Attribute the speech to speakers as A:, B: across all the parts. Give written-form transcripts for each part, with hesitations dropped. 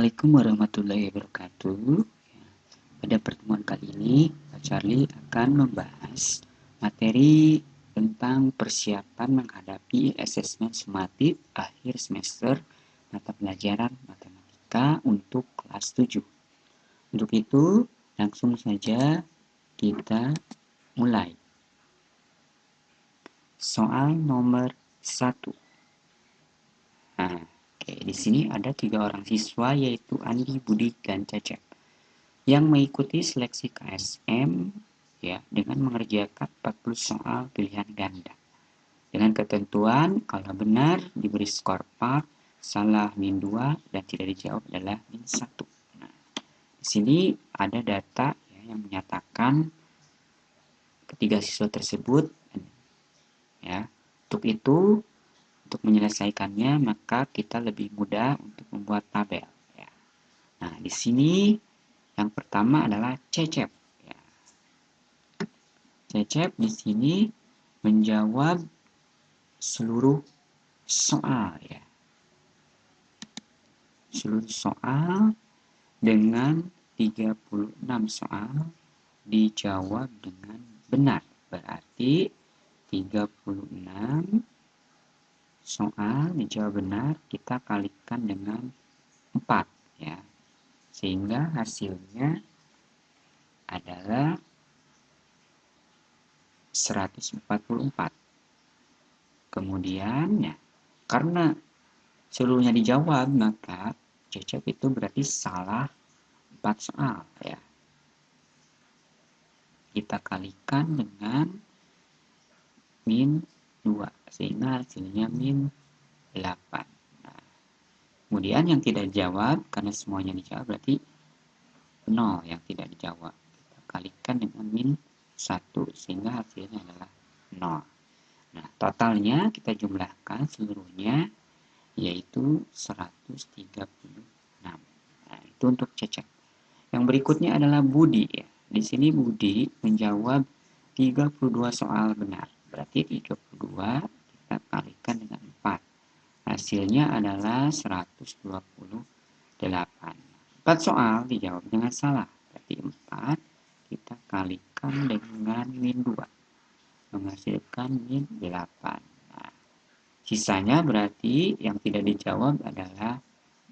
A: Assalamualaikum warahmatullahi wabarakatuh. Pada pertemuan kali ini, Pak Charlie akan membahas materi tentang persiapan menghadapi asesmen sumatif akhir semester mata pelajaran matematika untuk kelas 7. Untuk itu, langsung saja kita mulai. Soal nomor 1. Nah, di sini ada 3 orang siswa yaitu Andi, Budi, dan Cecep yang mengikuti seleksi KSM ya dengan mengerjakan 40 soal pilihan ganda. Dengan ketentuan kalau benar diberi skor 4, salah min 2 dan tidak dijawab adalah min 1. Nah, di sini ada data ya, yang menyatakan ketiga siswa tersebut ya. Untuk itu, untuk menyelesaikannya maka kita lebih mudah untuk membuat tabel ya. Nah, di sini yang pertama adalah Cecep. Ya. Cecep di sini menjawab seluruh soal ya. Seluruh soal dengan 36 soal dijawab dengan benar. Berarti 36 soal dijawab benar kita kalikan dengan 4 ya. Sehingga hasilnya adalah 144. Kemudian ya, karena seluruhnya dijawab maka Cecep itu berarti salah 4 soal ya. Kita kalikan dengan min 2 sehingga hasilnya min 8. Nah, kemudian yang tidak dijawab karena semuanya dijawab berarti 0 yang tidak dijawab. Kita kalikan dengan min 1 sehingga hasilnya adalah 0. Nah, totalnya kita jumlahkan seluruhnya yaitu 136. Nah, itu untuk Cecep. Yang berikutnya adalah Budi ya. Di sini Budi menjawab 32 soal benar. Berarti 32 kita kalikan dengan 4. Hasilnya adalah 128. 4 soal dijawab dengan salah. Berarti 4 kita kalikan dengan min 2. Menghasilkan min 8. Nah, sisanya berarti yang tidak dijawab adalah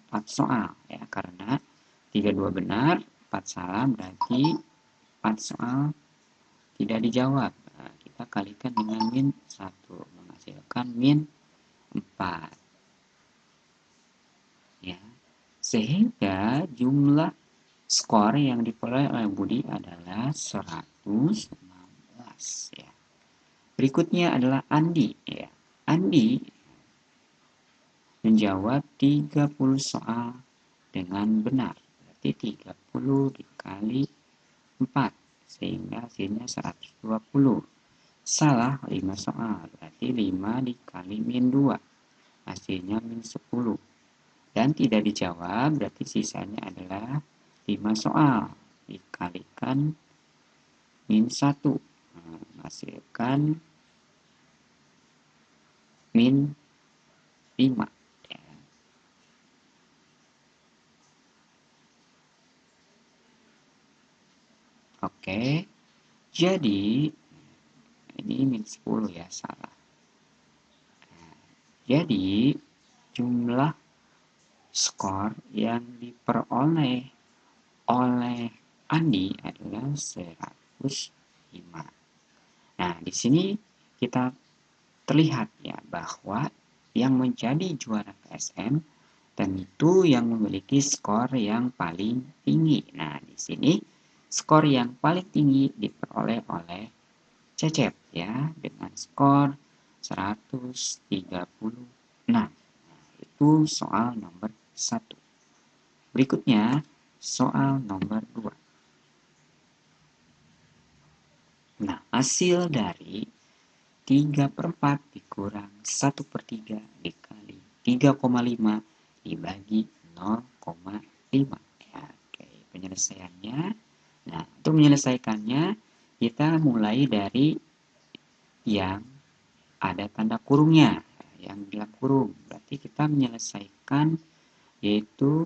A: 4 soal ya, karena 32 benar, 4 salah berarti 4 soal tidak dijawab. Nah, kita kalikan dengan min 1 menghasilkan min 4. Ya. Sehingga jumlah skor yang diperoleh oleh Budi adalah 115 ya. Berikutnya adalah Andi ya. Andi menjawab 30 soal dengan benar. Berarti 30 dikali 4 sehingga hasilnya 120. Salah 5 soal. Berarti 5 dikali min 2. Hasilnya min 10. Dan tidak dijawab berarti sisanya adalah 5 soal dikalikan min 1 menghasilkan min 5 ya. Oke, jadi ini min 10 ya, salah. Jadi jumlah skor yang diperoleh oleh Andi adalah 105. Nah, di sini kita terlihat ya bahwa yang menjadi juara KSM tentu yang memiliki skor yang paling tinggi. Nah, di sini skor yang paling tinggi diperoleh oleh Cecep ya dengan skor 136. Itu soal nomor 1. Berikutnya, soal nomor 2. Nah, hasil dari 3/4 dikurang 1/3 dikali 3,5 dibagi 0,5. Ya, oke, penyelesaiannya. Nah, untuk menyelesaikannya, kita mulai dari yang ada tanda kurungnya, yang dalam kurung. Berarti kita menyelesaikan yaitu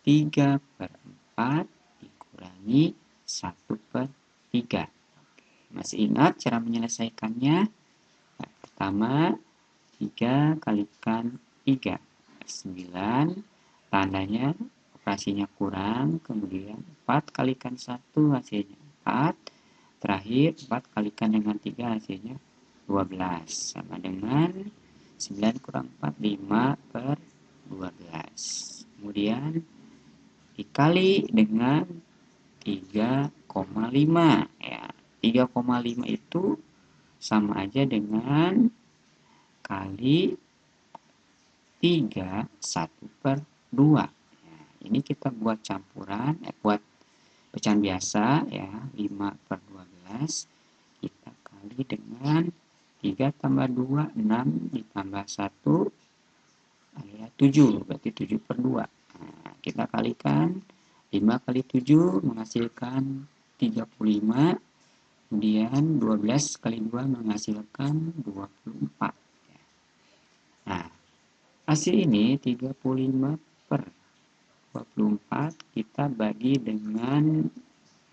A: 3/4 dikurangi 1/3. Masih ingat cara menyelesaikannya? Nah, pertama, 3 kalikan 3. 9. Tandanya operasinya kurang. Kemudian 4 kalikan 1 hasilnya 4. Terakhir 4 kalikan dengan 3 hasilnya 12. Sama dengan 9 kurang 4, 5/12. Kemudian dikali dengan 3,5 ya. 3,5 itu sama aja dengan kali 3, 1/2. Nah, ini kita buat campuran, buat pecahan biasa ya, 5/12. Kita kali dengan 3 tambah 2, 6 ditambah 1 alias 7, berarti 7/2. Nah, kita kalikan 5 kali 7 menghasilkan 35. Kemudian 12 kali 2 menghasilkan 24. Nah, hasil ini 35/24 kita bagi dengan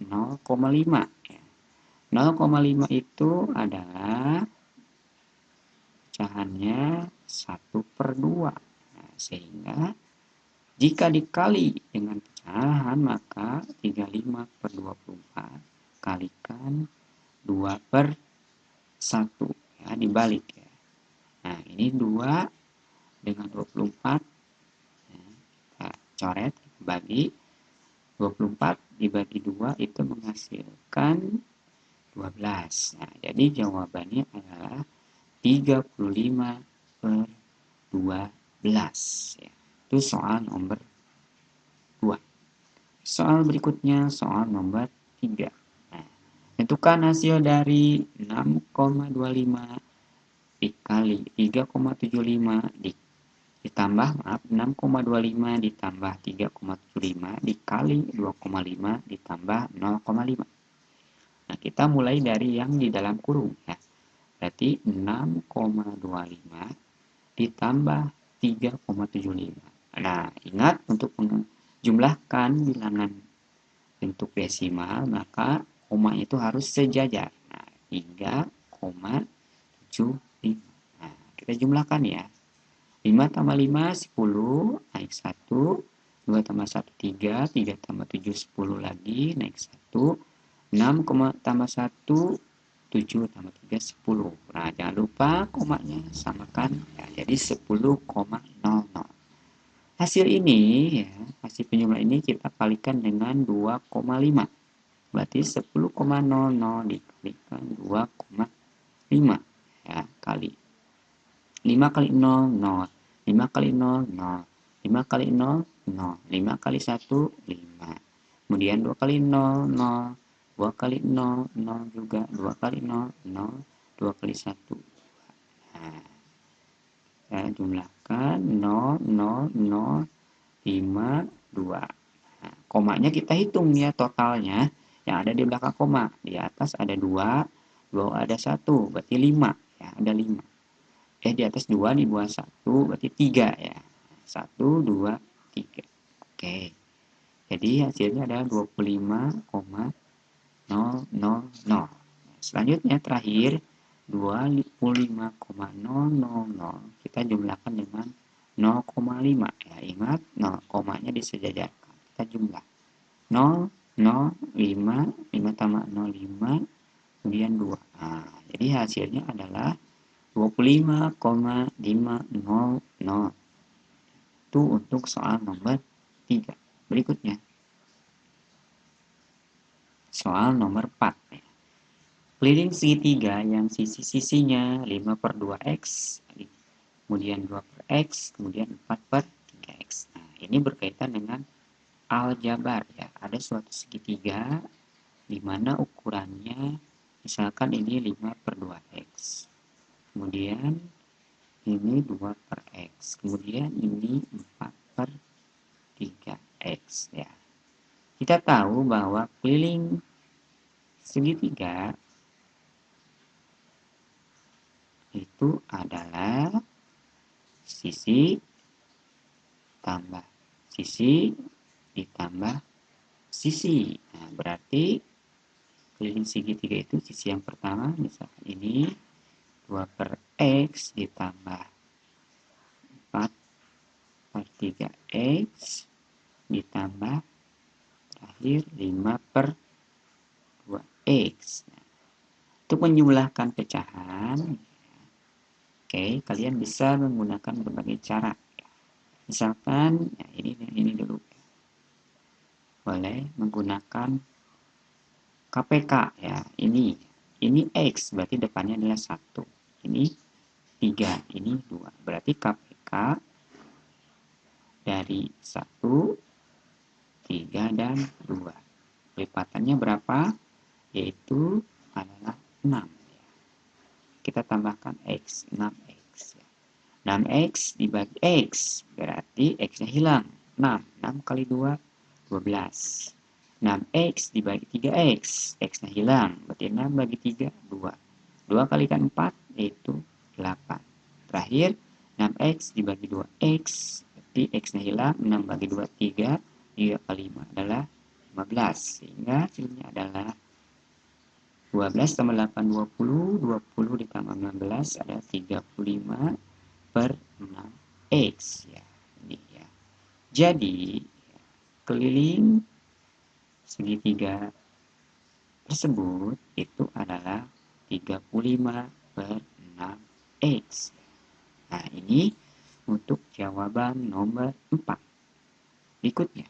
A: 0,5. 0,5 itu adalah pecahannya 1/2. Nah, sehingga jika dikali dengan pecahan maka 35/24 kalikan 2/1 ya, dibalik ya. Nah, ini 2 dengan 24 ya, kita coret bagi 24 dibagi 2 itu menghasilkan 12. Nah, jadi jawabannya adalah 35/12 ya. Itu soal nomor 2. Soal berikutnya soal nomor 3. Nah, tentukan hasil dari 6,25 dikali 3,75 ditambah 6,25 ditambah 3,75 dikali 2,5 ditambah 0,5. Nah, kita mulai dari yang di dalam kurung ya. Berarti 6,25 ditambah 3,75. Nah, ingat untuk menjumlahkan bilangan bentuk desimal maka koma itu harus sejajar. Nah, 3,75. Nah, kita jumlahkan ya. 5 tambah 5, 10, naik 1. 2 tambah 1, 3. 3 tambah 7, 10 lagi, naik 1. 6, tambah 1, 7 tambah 3, 10. Nah, jangan lupa komanya samakan. Ya, jadi 10,00. Hasil ini, ya, hasil penjumlah ini kita kalikan dengan 2,5. Berarti 10,00 dikalikan 2,5. Ya, kali 5 kali 0, 0. 5 kali 0, 0. 5 kali 0, 0. 5 kali 1, 5. Kemudian 2 kali 0, 0. 2 kali 0, 0 juga. 2 kali 0, 0. 2 kali 1. Nah, saya jumlahkan 0, 0, 0, 5, 2. Nah, komanya kita hitung ya totalnya. Yang ada di belakang koma. Di atas ada 2, di bawah ada 1. Berarti 5. Ya, ada 5. Di atas 2, di bawah 1, berarti 3 ya. 1, 2, 3. Oke. Jadi hasilnya adalah 25,000. Selanjutnya terakhir 25,000 kita jumlahkan dengan 0,5 ya. Ingat 0, komanya disejajarkan. Kita jumlah 0, 0, 5, 5 tambah 0, 5, kemudian 2. Nah, jadi hasilnya adalah 25,500. Itu untuk soal nomor 3. Berikutnya. Soal nomor 4. Keliling segitiga yang sisi-sisinya 5/2x, kemudian 2/x, kemudian 4/3x. Nah, ini berkaitan dengan aljabar ya. Ada suatu segitiga di mana ukurannya misalkan ini 5/2x. Kemudian ini 2/x. Kemudian ini 4/3x ya. Kita tahu bahwa keliling segitiga itu adalah sisi tambah sisi ditambah sisi. Nah, berarti keliling segitiga itu sisi yang pertama, misalkan ini 2 per X ditambah 4 per 3X ditambah terakhir 5 per 2X. Nah, untuk menjumlahkan pecahan, oke, kalian bisa menggunakan berbagai cara. Misalkan, ya ini dulu. Boleh menggunakan KPK ya. Ini X berarti depannya adalah 1. Ini 3, ini 2. Berarti KPK dari 1, 3, dan 2. Lipatannya berapa? Yaitu adalah 6. Kita tambahkan X, 6X. 6X dibagi X, berarti X-nya hilang. 6 kali 2, 12. 6X dibagi 3X, X-nya hilang. Berarti 6 bagi 3, 2. 2 kalikan 4, yaitu 8. Terakhir, 6X dibagi 2X, berarti X-nya hilang. 6 bagi 2, 3. 3 kali 5 adalah 15. Sehingga hasilnya adalah 12 tambah 8, 20. 20 ditambah 15 adalah 35 per 6X. Ya, ini ya. Jadi, keliling segitiga tersebut itu adalah 35 per 6X. Nah, ini untuk jawaban nomor 4. Berikutnya.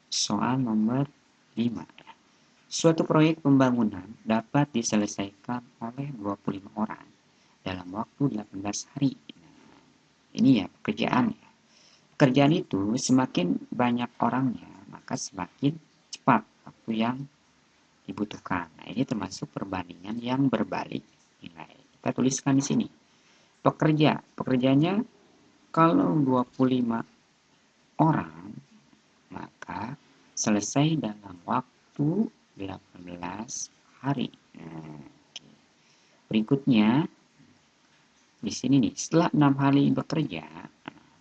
A: Soal nomor 5. Suatu proyek pembangunan dapat diselesaikan oleh 25 orang dalam waktu 18 hari. Nah, ini ya pekerjaan ya. Pekerjaan itu semakin banyak orangnya, maka semakin cepat waktu yang dibutuhkan. Nah, ini termasuk perbandingan yang berbalik nilai. Kita tuliskan di sini. Pekerjanya kalau 25 orang, maka selesai dalam waktu 18 hari. Nah, berikutnya di sini nih, setelah 6 hari bekerja,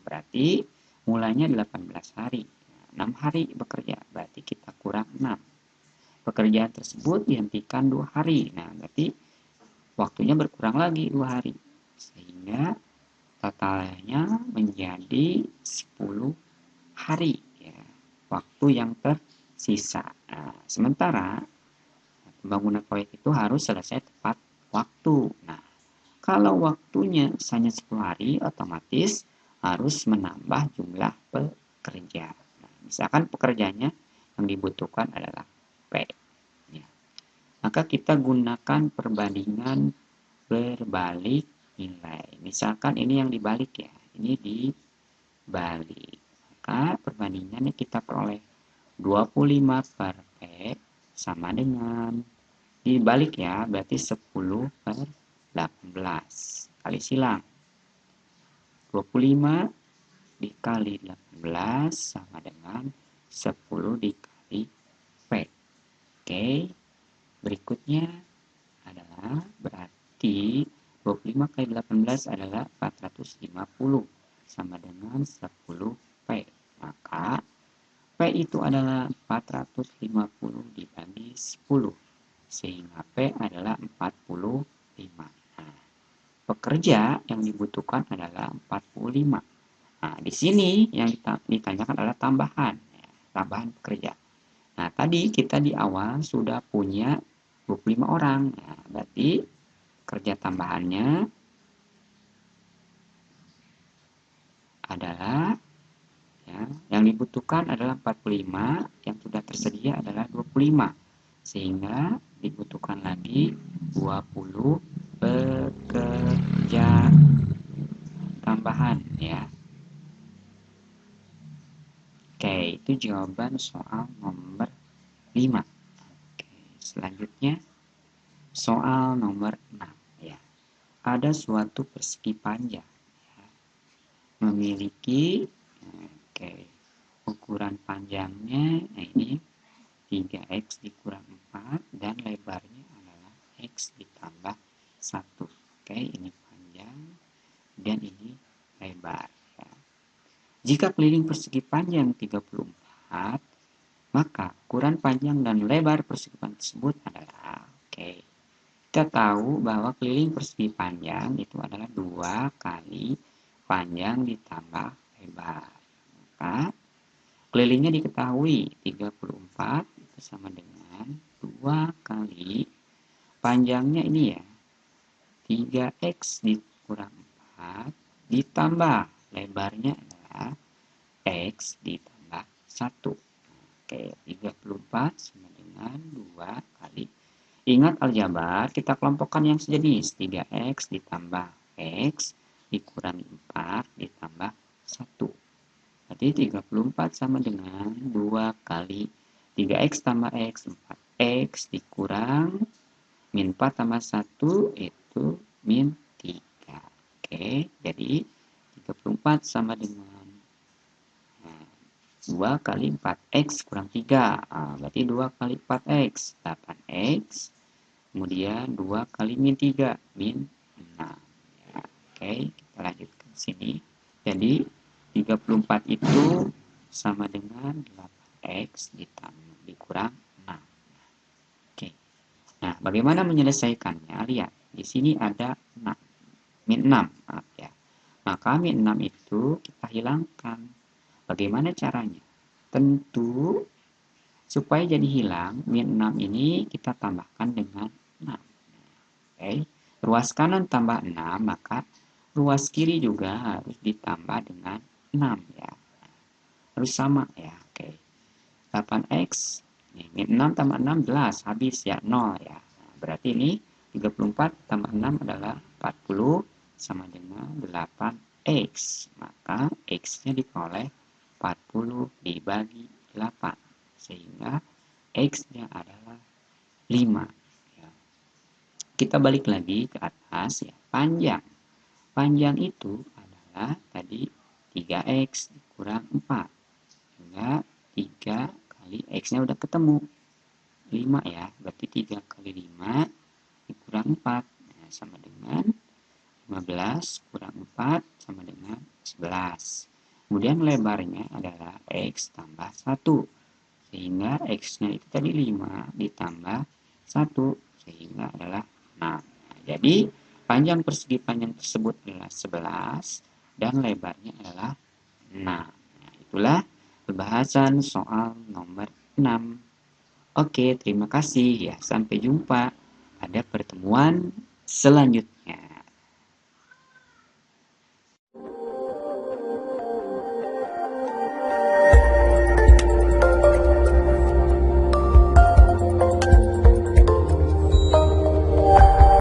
A: berarti mulanya 18 hari. 6 hari bekerja, berarti kita kurang 6. Pekerjaan tersebut dihentikan 2 hari. Nah, berarti waktunya berkurang lagi 2 hari. Sehingga totalnya menjadi 10 hari. Ya, waktu yang tersisa. Nah, sementara pembangunan proyek itu harus selesai tepat waktu. Nah, kalau waktunya hanya 10 hari, otomatis harus menambah jumlah pekerja. Nah, misalkan pekerjanya yang dibutuhkan adalah P. Ya. Maka kita gunakan perbandingan berbalik nilai. Misalkan ini yang dibalik ya, ini dibalik. Maka perbandingannya kita peroleh 25 per P sama dengan dibalik ya, berarti 10 per 18. Kali silang. 25 dikali 18 sama dengan 10 dikali P. Oke. Berikutnya adalah berarti 25 kali 18 adalah 450 sama dengan 10 P. Maka P itu adalah 450 dibagi 10. Sehingga P adalah 45. Nah, pekerja yang dibutuhkan adalah 45. Nah, di sini yang ditanyakan adalah tambahan. Ya, tambahan pekerja. Nah, tadi kita di awal sudah punya 25 orang. Nah, berarti kerja tambahannya adalah ya, yang dibutuhkan adalah 45, yang sudah tersedia adalah 25. Sehingga dibutuhkan lagi 20 pekerja tambahan ya. Oke, itu jawaban soal nomor 5. Oke, selanjutnya soal nomor 6 ya. Ada suatu persegi panjang ya, memiliki ukuran panjangnya, nah ini 3x dikurang 4 dan lebarnya adalah x ditambah 1. Oke, ini panjang dan ini lebar. Jika keliling persegi panjang 34, maka ukuran panjang dan lebar persegi tersebut adalah, oke, kita tahu bahwa keliling persegi panjang itu adalah 2 kali panjang ditambah lebar. Maka kelilingnya diketahui 34 itu sama dengan 2 kali panjangnya ini ya, 3x dikurang 4 ditambah lebarnya adalah x ditambah 1. Oke, 34 sama dengan 2 kali. Ingat aljabar, kita kelompokkan yang sejenis. 3x ditambah x dikurangi 4 ditambah 1. Berarti 34 sama dengan 2 kali 3x tambah x, 4x dikurang min 4 tambah 1 itu min 3. Oke, jadi 34 sama dengan 2 kali 4x kurang 3. Berarti 2 kali 4x, 8x. Kemudian 2 kali min 3, min 6. Ya, oke, kita lanjutkan sini. Jadi 34 itu sama dengan 8x ditambah dikurang 6. Oke. Nah, bagaimana menyelesaikannya? Lihat, di sini ada 6, min 6, maaf ya. Maka min 6 itu kita hilangkan. Bagaimana caranya? Tentu supaya jadi hilang, min 6 ini kita tambahkan dengan 6. Oke. Ruas kanan tambah 6, maka ruas kiri juga harus ditambah dengan 6 ya. Harus sama ya. Oke. 8x min 6 tambah 6 jelas habis ya, 0 ya. Nah, berarti ini 34 tambah 6 adalah 40 sama dengan 8x. Maka x-nya diperoleh 40 dibagi 8. Sehingga x-nya adalah 5. Ya. Kita balik lagi ke atas ya. Panjang. Panjang itu adalah tadi 3x dikurang 4. Sehingga 3 kali x-nya udah ketemu 5 ya, berarti 3 kali 5 dikurang 4 nah, sama dengan 15 kurang 4 sama dengan 11. Kemudian lebarnya adalah x tambah 1 sehingga x-nya itu tadi 5 ditambah 1 sehingga adalah 6. Nah, jadi panjang persegi panjang tersebut adalah 11 dan lebarnya adalah 6. Nah, itulah pembahasan soal nomor 6. Oke, terima kasih ya. Sampai jumpa pada pertemuan selanjutnya.